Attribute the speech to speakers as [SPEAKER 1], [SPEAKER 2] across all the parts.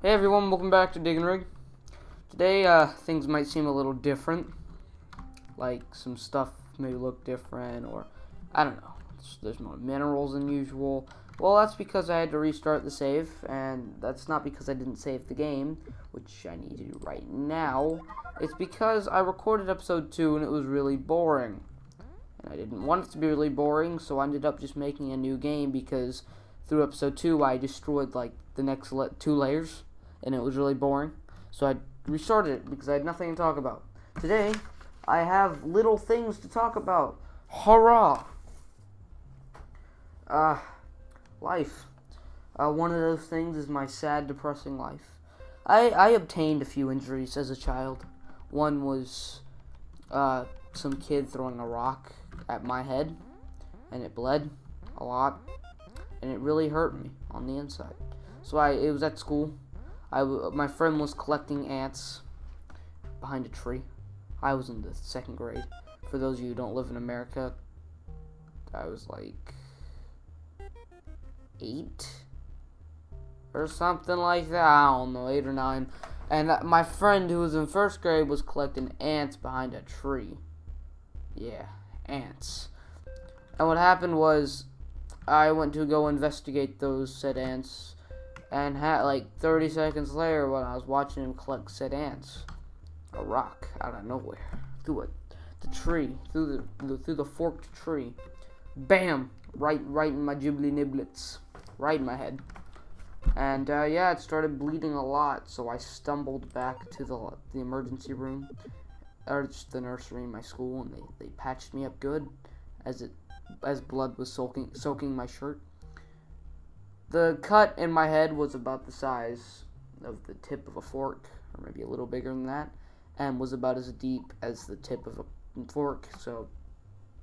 [SPEAKER 1] Hey everyone, welcome back to Dig and Rig. Today, things might seem a little different. Like, some stuff may look different, or, I don't know, there's more minerals than usual. Well, that's because I had to restart the save, and that's not because I didn't save the game, which I need to do right now. It's because I recorded episode 2 and it was really boring. And I didn't want it to be really boring, so I ended up just making a new game because through episode 2 I destroyed, like, the next 2 layers. And it was really boring, so I restarted it because I had nothing to talk about. Today, I have little things to talk about. Hurrah! Life. One of those things is my sad, depressing life. I obtained a few injuries as a child. One was, some kid throwing a rock at my head, and it bled a lot, and it really hurt me on the inside. So it was at school. My friend was collecting ants behind a tree. I was in the 2nd grade. For those of you who don't live in America, I was like 8 or something like that. I don't know, 8 or 9. And my friend who was in 1st grade was collecting ants behind a tree. Yeah, ants. And what happened was I went to go investigate those said ants. And like 30 seconds later, when I was watching him collect said ants, a rock out of nowhere through the tree, through the forked tree, bam, right in my ghibli niblets, right in my head. And yeah, it started bleeding a lot, so I stumbled back to the emergency room, or just the nursery in my school, and they patched me up good, as blood was soaking my shirt. The cut in my head was about the size of the tip of a fork, or maybe a little bigger than that, and was about as deep as the tip of a fork, so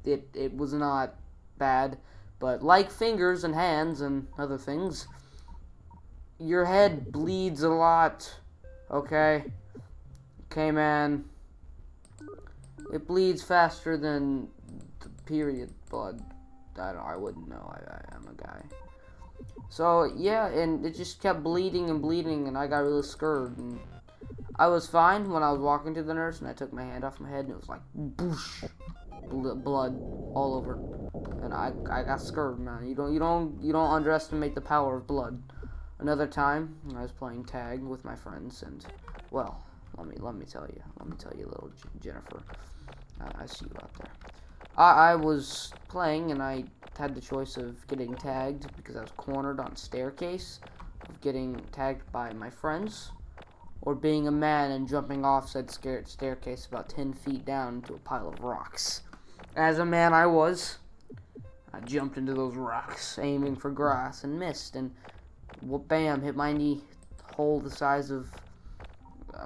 [SPEAKER 1] it was not bad. But like fingers and hands and other things, your head bleeds a lot, okay? Okay, man. It bleeds faster than the period blood. I wouldn't know. I'm a guy. So, yeah, and it just kept bleeding and bleeding, and I got really scared, and I was fine when I was walking to the nurse, and I took my hand off my head, and it was like, boosh, blood all over, and I got scared, man. You don't underestimate the power of blood. Another time, I was playing tag with my friends, and, well, let me tell you, little Jennifer, I see you out there. I was playing, and I had the choice of getting tagged because I was cornered on a staircase, of getting tagged by my friends, or being a man and jumping off said staircase about 10 feet down into a pile of rocks. As a man I I jumped into those rocks, aiming for grass, and missed, and well, bam, hit my knee, hole the size of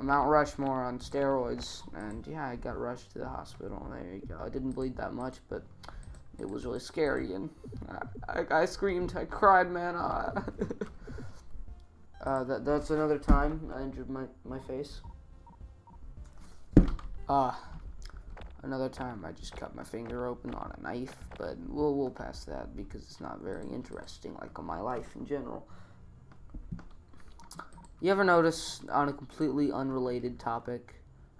[SPEAKER 1] Mount Rushmore on steroids, and yeah, I got rushed to the hospital. There you go. I didn't bleed that much, but it was really scary, and I screamed, I cried, man. That's another time I injured my face. Another time I just cut my finger open on a knife, but we'll pass that because it's not very interesting, like on my life in general. You ever notice, on a completely unrelated topic,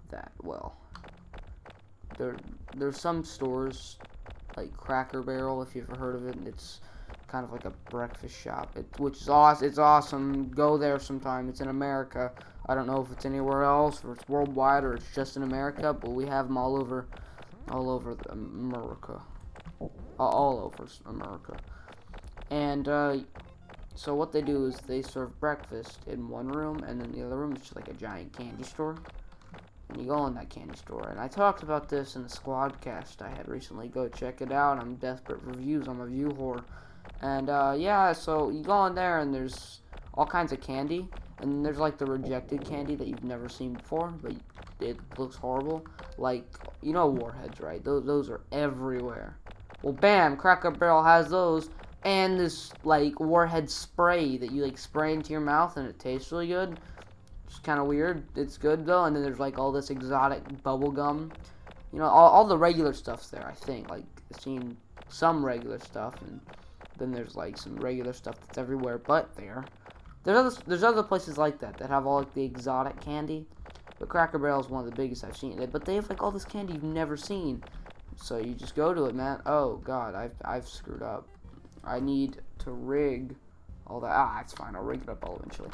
[SPEAKER 1] that, well, there's some stores, like Cracker Barrel, if you've ever heard of it, and it's kind of like a breakfast shop, which is awesome. It's awesome. Go there sometime. It's in America. I don't know if it's anywhere else, or it's worldwide, or it's just in America, but we have them all over America. All over America. And, so what they do is they serve breakfast in one room, and then the other room is just like a giant candy store. And you go in that candy store, and I talked about this in the Squadcast I had recently. Go check it out. I'm desperate for views. I'm a view whore. And, yeah, so you go in there, and there's all kinds of candy. And there's, like, the rejected candy that you've never seen before, but it looks horrible. Like, you know Warheads, right? Those are everywhere. Well, bam, Cracker Barrel has those. And this, like, Warhead spray that you, like, spray into your mouth, and it tastes really good. It's kind of weird. It's good, though. And then there's, like, all this exotic bubble gum. You know, all the regular stuff's there, I think. Like, I've seen some regular stuff, and then there's, like, some regular stuff that's everywhere but there. There's other places like that have all like the exotic candy, but Cracker Barrel is one of the biggest I've seen. But they have like all this candy you've never seen, so you just go to it, man. Oh God, I've screwed up. I need to rig all that. It's fine. I'll rig it up all eventually.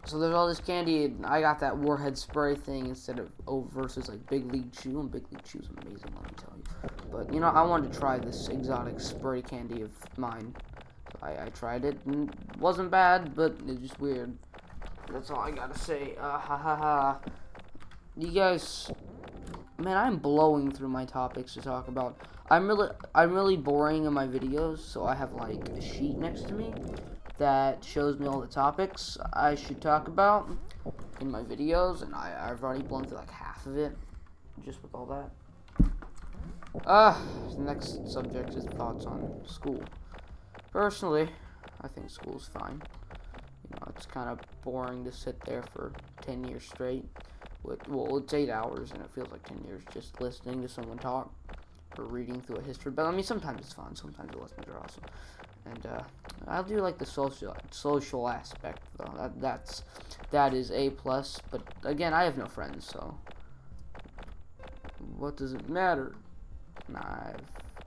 [SPEAKER 1] So there's all this candy, and I got that Warhead spray thing instead of versus like Big League Chew, and Big League Chew's amazing, let me tell you. But you know, I wanted to try this exotic spray candy of mine. So I tried it, and it wasn't bad, but it's just weird. That's all I gotta say. You guys, man, I'm blowing through my topics to talk about. I'm really boring in my videos, so I have like a sheet next to me that shows me all the topics I should talk about in my videos, and I've already blown through like half of it just with all that. The next subject is thoughts on school. Personally, I think school's fine. You know, it's kind of boring to sit there for 10 years straight. Well, it's 8 hours, and it feels like 10 years just listening to someone talk or reading through a history. But I mean, sometimes it's fun. Sometimes the lessons are awesome. And I do like the social aspect, though. That is A plus. But again, I have no friends, so what does it matter?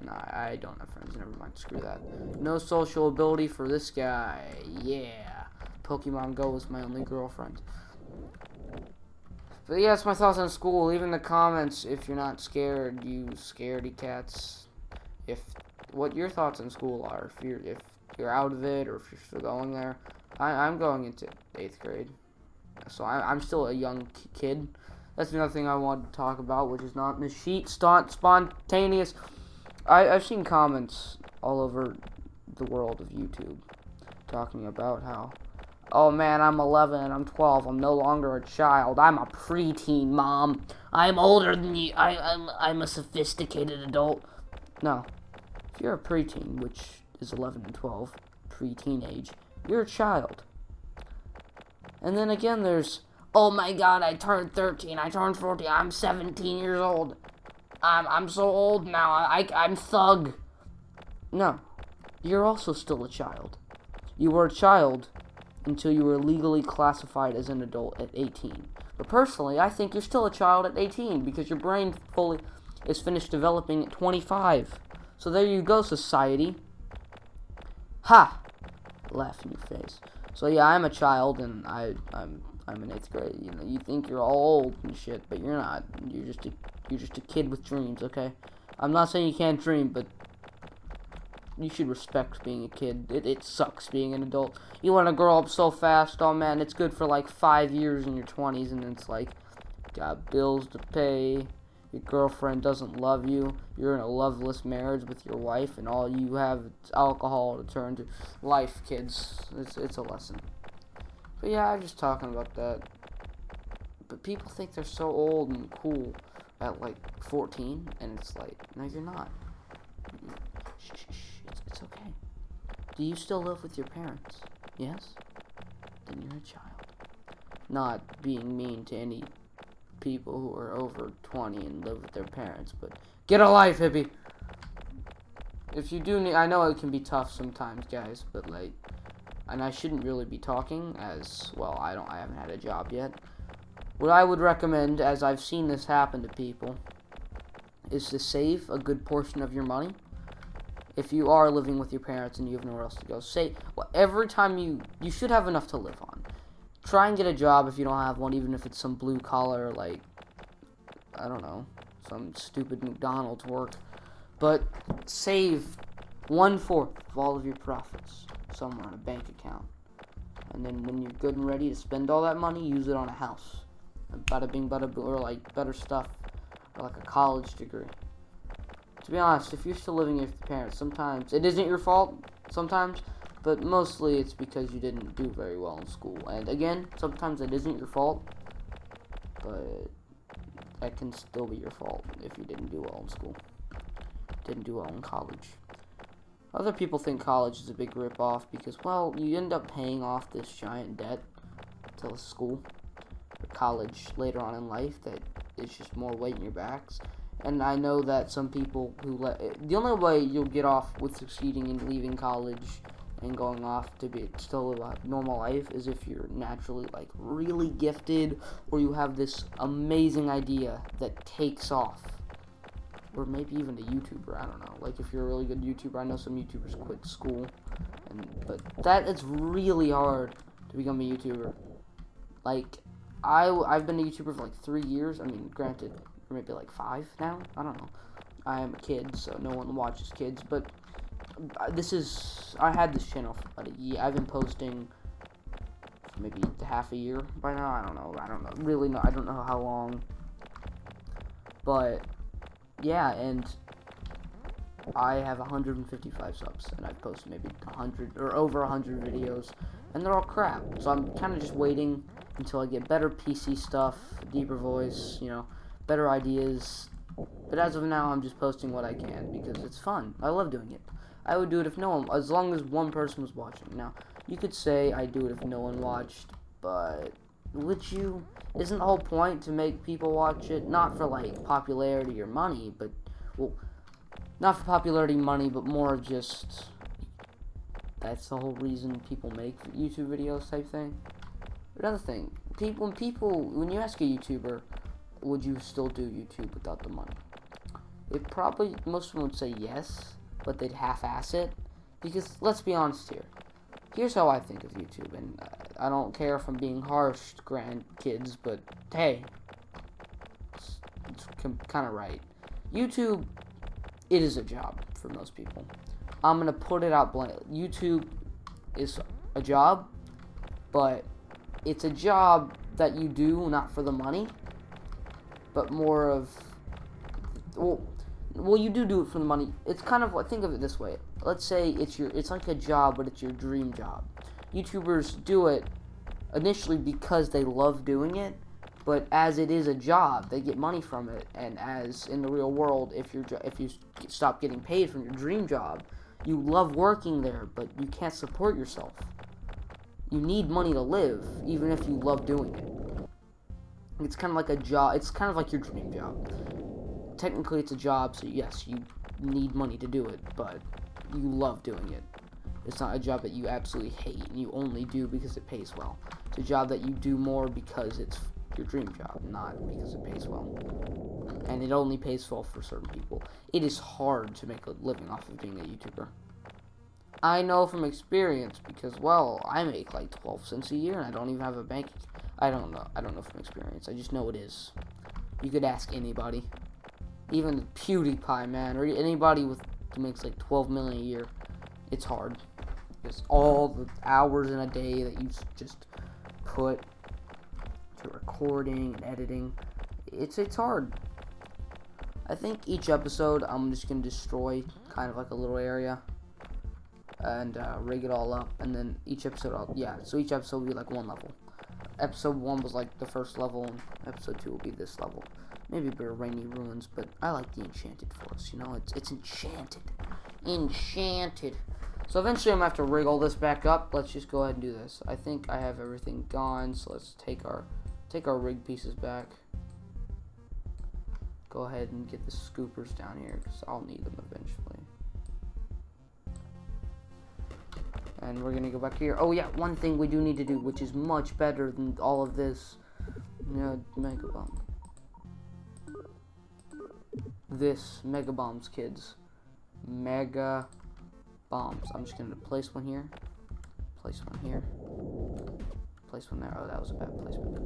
[SPEAKER 1] I don't have friends. Never mind. Screw that. No social ability for this guy. Yeah. Pokemon Go is my only girlfriend. But yeah, that's my thoughts on school. Leave in the comments if you're not scared, you scaredy cats. What your thoughts on school are. If you're out of it or if you're still going there. I'm going into 8th grade. So I'm still a young kid. That's another thing I wanted to talk about, which is not spontaneous. I've seen comments all over the world of YouTube talking about how, oh man, I'm 11, I'm 12, I'm no longer a child, I'm a preteen, mom, I'm older than you, I'm a sophisticated adult. No, if you're a preteen, which is 11 and 12, preteen age, you're a child. And then again, there's, oh my god, I turned 13, I turned 14, I'm 17 years old. I'm so old now, I'm thug. No, you're also still a child. You were a child until you were legally classified as an adult at 18. But personally, I think you're still a child at 18 because your brain fully is finished developing at 25. So there you go, society. Ha! Laugh in your face. So yeah, I'm a child and I'm in 8th grade. You know, you think you're all old and shit, but you're not. You're just a kid with dreams, okay? I'm not saying you can't dream, but you should respect being a kid. It sucks being an adult. You want to grow up so fast. Oh man, it's good for like 5 years in your 20s, and it's like, got bills to pay. Your girlfriend doesn't love you. You're in a loveless marriage with your wife, and all you have is alcohol to turn to. Life, kids. It's a lesson. But yeah, I'm just talking about that. But people think they're so old and cool at like 14, and it's like, no, you're not. Shh. It's okay. Do you still live with your parents? Yes? Then you're a child. Not being mean to any people who are over 20 and live with their parents, but get a life, hippie! If you do need, I know it can be tough sometimes, guys, but like, and I shouldn't really be talking as, well, I haven't had a job yet. What I would recommend, as I've seen this happen to people, is to save a good portion of your money. If you are living with your parents and you have nowhere else to go, every time you should have enough to live on. Try and get a job if you don't have one, even if it's some blue collar, like, I don't know, some stupid McDonald's work. But save 1/4 of all of your profits somewhere in a bank account. And then when you're good and ready to spend all that money, use it on a house. Bada bing, bada boom, or like better stuff, or like a college degree. To be honest, if you're still living with your parents, sometimes it isn't your fault, sometimes, but mostly it's because you didn't do very well in school. And again, sometimes it isn't your fault, but that can still be your fault if you didn't do well in school, didn't do well in college. Other people think college is a big rip-off because, well, you end up paying off this giant debt to school or college later on in life that is just more weight in your backs. And I know that some people who the only way you'll get off with succeeding in leaving college and going off to be still live a normal life is if you're naturally like really gifted, or you have this amazing idea that takes off, or maybe even a YouTuber. I don't know. Like if you're a really good YouTuber, I know some YouTubers quit school, but that it's really hard to become a YouTuber. Like I've been a YouTuber for like 3 years. I mean, granted, or maybe like 5 now. I don't know. I am a kid, so no one watches kids, but I had this channel for about a year. I've been posting for maybe half a year by now. I don't know. Really, no, I don't know how long. But yeah, and I have 155 subs, and I've posted maybe 100 or over 100 videos, and they're all crap. So I'm kind of just waiting until I get better PC stuff, deeper voice, better ideas. But as of now, I'm just posting what I can because it's fun. I love doing it. I would do it if no one, as long as one person was watching. Now, you could say I do it if no one watched, but would you? Isn't the whole point to make people watch it? Not for like popularity or money, but well, not for popularity and money, but more of just that's the whole reason people make YouTube videos type thing. Another thing, when you ask a YouTuber, would you still do YouTube without the money? Most of them would say yes, but they'd half-ass it, because let's be honest here. Here's how I think of YouTube, and I don't care if I'm being harsh to grandkids, but hey, it's kind of right. YouTube, it is a job for most people. I'm gonna put it out bluntly. YouTube is a job, but it's a job that you do not for the money, but more of, well, you do it for the money. It's kind of like, think of it this way. Let's say it's like a job, but it's your dream job. YouTubers do it initially because they love doing it, but as it is a job, they get money from it. And as in the real world, if you stop getting paid from your dream job, you love working there, but you can't support yourself. You need money to live, even if you love doing it. It's kind of like a job. It's kind of like your dream job. Technically, it's a job, so yes, you need money to do it, but you love doing it. It's not a job that you absolutely hate and you only do because it pays well. It's a job that you do more because it's your dream job, not because it pays well. And it only pays well for certain people. It is hard to make a living off of being a YouTuber. I know from experience because, well, I make like 12 cents a year and I don't even have a bank. I don't know from experience. I just know it is. You could ask anybody. Even PewDiePie, man, or anybody who makes like 12 million a year. It's hard. It's all the hours in a day that you just put to recording and editing. It's hard. I think each episode I'm just gonna destroy kind of like a little area and rig it all up, and then each episode so each episode will be like one level. Episode 1 was like the first level, and episode 2 will be this level. Maybe a bit of Rainy Ruins, but I like the Enchanted Forest, it's enchanted. Enchanted. So eventually I'm going to have to rig all this back up. Let's just go ahead and do this. I think I have everything gone, so let's take our rig pieces back. Go ahead and get the scoopers down here, because I'll need them eventually. And we're gonna go back here. Oh yeah, one thing we do need to do, which is much better than all of this. Mega bomb. This mega bombs, kids. Mega bombs. I'm just gonna place one here. Place one here. Place one there. Oh, that was a bad placement.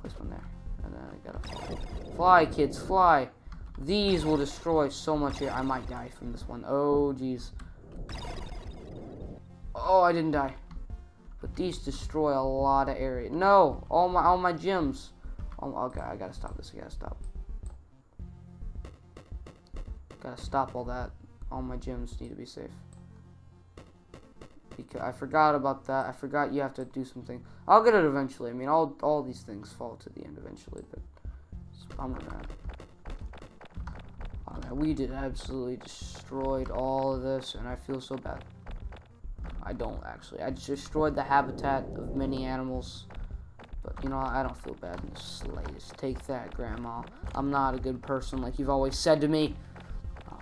[SPEAKER 1] Place one there. And then I gotta fly, kids, fly. These will destroy so much here. I might die from this one. Oh, jeez. Oh, I didn't die. But these destroy a lot of area. No! All my gems. Oh, okay, I gotta stop this. I gotta stop. Gotta stop all that. All my gems need to be safe. Because I forgot about that. I forgot you have to do something. I'll get it eventually. I mean, all these things fall to the end eventually, but I'm mad. Oh man, we did absolutely destroyed all of this, and I feel so bad. I don't actually. I just destroyed the habitat of many animals. But, I don't feel bad in the slightest. Take that, Grandma. I'm not a good person like you've always said to me.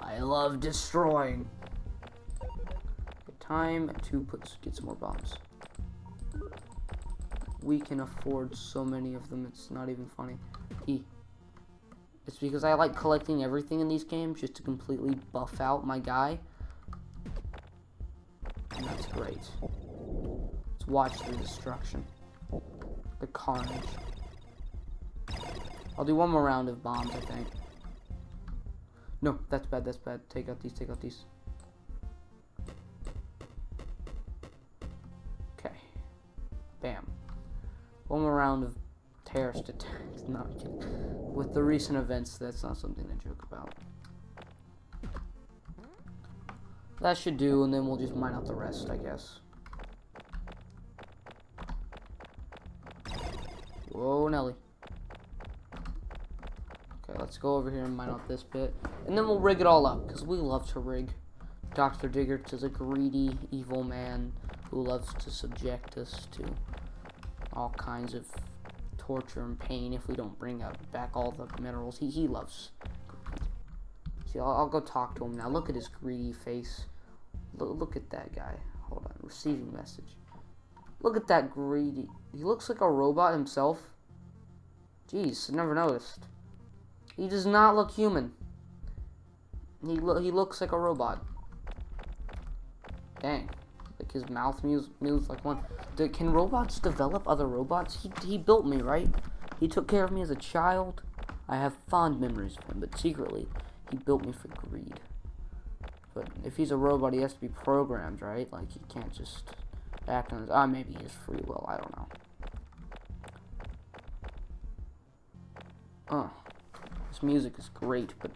[SPEAKER 1] I love destroying. Time to get some more bombs. We can afford so many of them, it's not even funny. It's because I like collecting everything in these games just to completely buff out my guy. And that's great. Let's watch the destruction. The carnage. I'll do one more round of bombs, I think. No, that's bad, that's bad. Take out these, take out these. Okay. Bam. One more round of terrorist attacks. No, I'm kidding. With the recent events, that's not something to joke about. That should do, and then we'll just mine out the rest, I guess. Whoa, Nelly. Okay, let's go over here and mine out this bit. And then we'll rig it all up, because we love to rig. Dr. Diggert is a greedy, evil man who loves to subject us to all kinds of torture and pain if we don't bring back all the minerals. He loves. See, I'll go talk to him now. Look at his greedy face. Look at that guy. Hold on. Receiving message. Look at that greedy. He looks like a robot himself. Jeez, I never noticed. He does not look human. He looks like a robot. Dang. Like his mouth moves like one. Can robots develop other robots? He built me, right? He took care of me as a child. I have fond memories of him, but secretly, he built me for greed. But if he's a robot, he has to be programmed, right? Like, he can't just act on his... maybe he has free will. I don't know. This music is great, but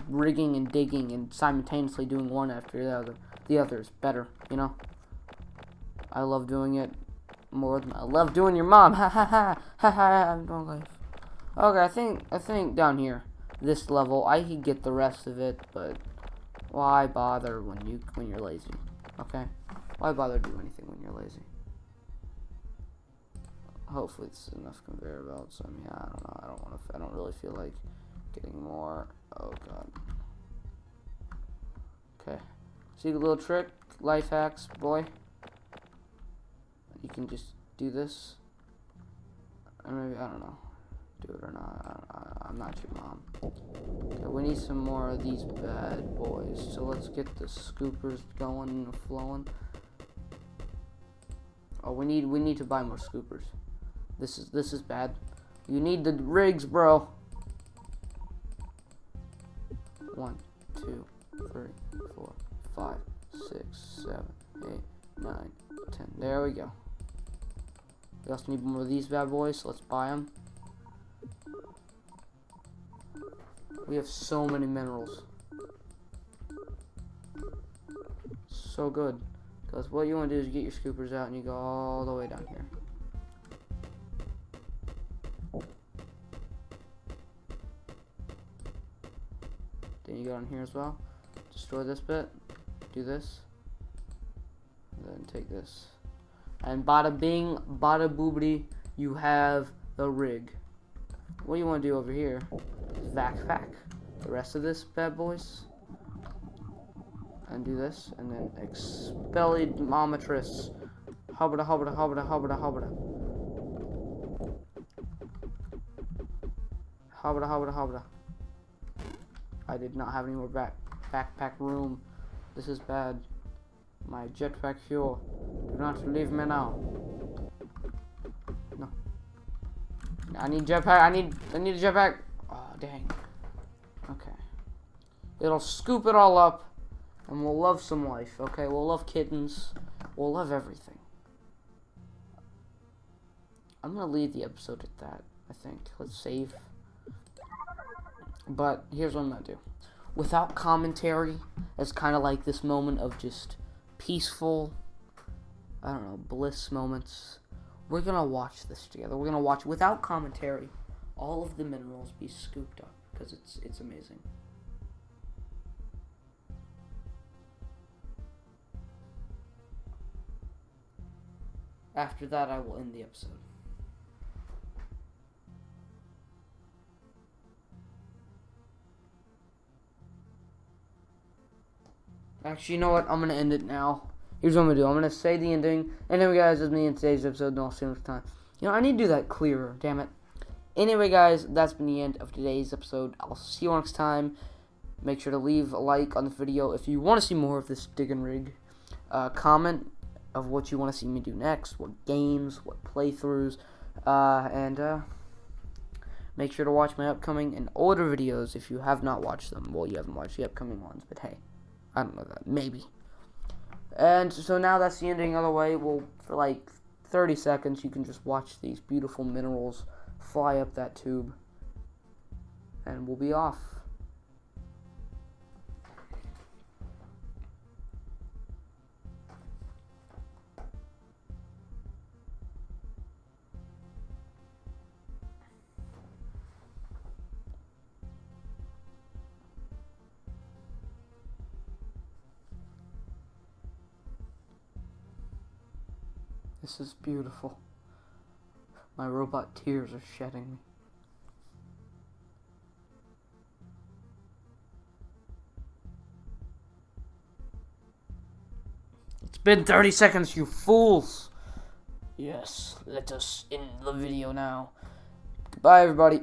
[SPEAKER 1] rigging and digging and simultaneously doing one after the other is better, you know? I love doing it more than I love doing your mom. Ha ha ha ha ha. I'm doing life. Okay, I think down here, this level, I could get the rest of it, but why bother when you're lazy? Okay, why bother do anything when you're lazy? Hopefully it's enough conveyor belts. I mean, I don't know. I don't really feel like getting more. Oh god. Okay. See the little trick, life hacks, boy. You can just do this. Or maybe, I don't know. Do it or not. I'm not your mom. Okay, we need some more of these bad boys. So let's get the scoopers going and flowing. Oh, we need to buy more scoopers. This is bad. You need the rigs, bro. 1, 2, 3, 4, 5, 6, 7, 8, 9, 10. There we go. We also need more of these bad boys, so let's buy them. We have so many minerals. So good. Because what you want to do is get your scoopers out and you go all the way down here. Then you go down here as well. Destroy this bit. Do this. And then take this. And bada bing, bada boobity, you have the rig. What do you want to do over here? Vac. The rest of this bad boys. And do this. And then expellidometrus. Hobbada. Hobbada. I did not have any more backpack room. This is bad. My jetpack fuel. Do not leave me now. No. I need jetpack. I need a jetpack. Oh dang. Okay. It'll scoop it all up, and we'll love some life. Okay, we'll love kittens. We'll love everything. I'm gonna leave the episode at that. I think. Let's save. But here's what I'm gonna do. Without commentary, it's kind of like this moment of just peaceful, I don't know, bliss moments. We're gonna watch this together. We're gonna watch without commentary all of the minerals be scooped up because it's amazing. After that, I will end the episode. Actually, you know what? I'm gonna end it now here's what I'm going to do. I'm going to say the ending. Anyway, guys, that's me in today's episode, and I'll see you next time. You know, I need to do that clearer, damn it. Anyway, guys, that's been the end of today's episode. I'll see you next time. Make sure to leave a like on the video if you want to see more of this dig and rig. Comment of what you want to see me do next, what games, what playthroughs, and make sure to watch my upcoming and older videos if you have not watched them. Well, you haven't watched the upcoming ones, but hey, I don't know that, maybe. And so now that's the ending of the way. Well, for like 30 seconds, you can just watch these beautiful minerals fly up that tube, and we'll be off. This is beautiful. My robot tears are shedding me. It's been 30 seconds, you fools! Yes, let us end the video now. Goodbye, everybody.